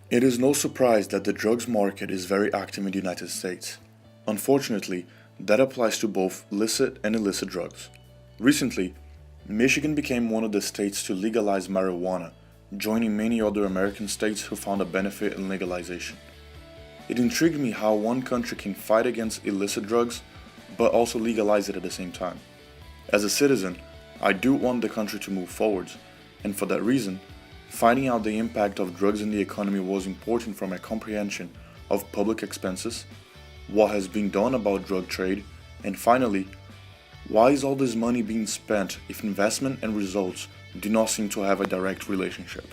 It is no surprise that the drugs market is very active in the United States. Unfortunately, that applies to both licit and illicit drugs. Recently, Michigan became one of the states to legalize marijuana, joining many other American states who found a benefit in legalization. It intrigued me how one country can fight against illicit drugs, but also legalize it at the same time. As a citizen, I do want the country to move forwards, and for that reason, finding out the impact of drugs in the economy was important for my comprehension of public expenses, what has been done about drug trade, and finally, why is all this money being spent if investment and results do not seem to have a direct relationship?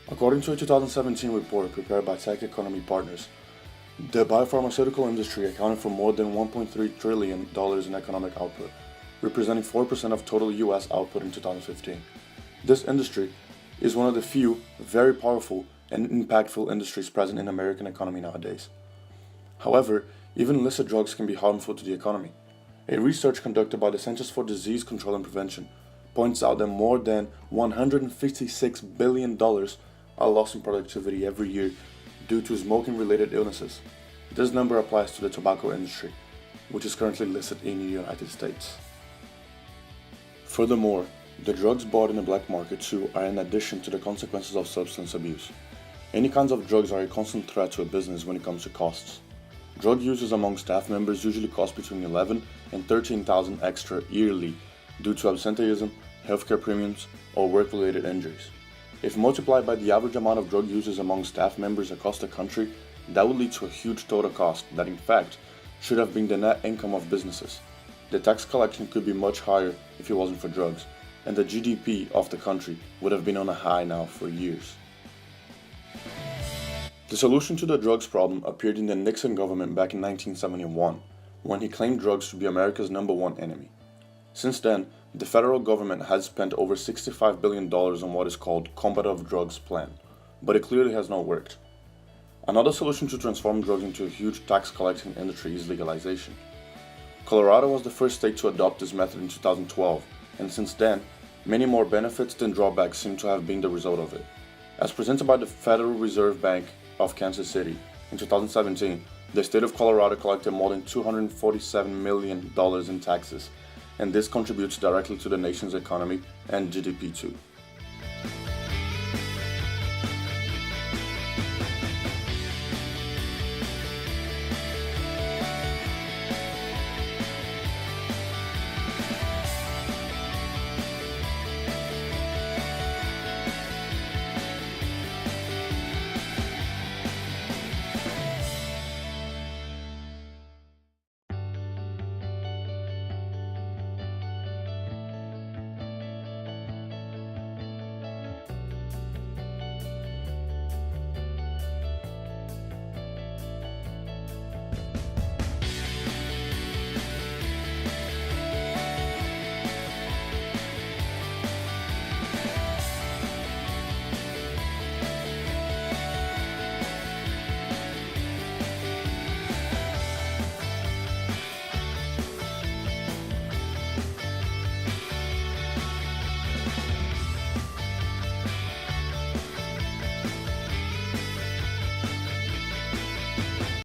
According to a 2017 report prepared by Tech Economy Partners, the biopharmaceutical industry accounted for more than $1.3 trillion in economic output, representing 4% of total US output in 2015. This industry is one of the few very powerful and impactful industries present in the American economy nowadays. However, even illicit drugs can be harmful to the economy. A research conducted by the Centers for Disease Control and Prevention points out that more than $156 billion are lost in productivity every year due to smoking-related illnesses. This number applies to the tobacco industry, which is currently listed in the United States. Furthermore, the drugs bought in the black market too are in addition to the consequences of substance abuse. Any kinds of drugs are a constant threat to a business when it comes to costs. Drug users among staff members usually cost between $11,000 and $13,000 extra yearly due to absenteeism, healthcare premiums, or work-related injuries. If multiplied by the average amount of drug users among staff members across the country, that would lead to a huge total cost that in fact should have been the net income of businesses. The tax collection could be much higher if it wasn't for drugs, and the GDP of the country would have been on a high now for years. The solution to the drugs problem appeared in the Nixon government back in 1971, when he claimed drugs to be America's #1 enemy. Since then, the federal government has spent over $65 billion on what is called Combative Drugs Plan, but it clearly has not worked. Another solution to transform drugs into a huge tax collecting industry is legalization. Colorado was the first state to adopt this method in 2012, and since then, many more benefits than drawbacks seem to have been the result of it. As presented by the Federal Reserve Bank of Kansas City, in 2017, the state of Colorado collected more than $247 million in taxes, and this contributes directly to the nation's economy and GDP too.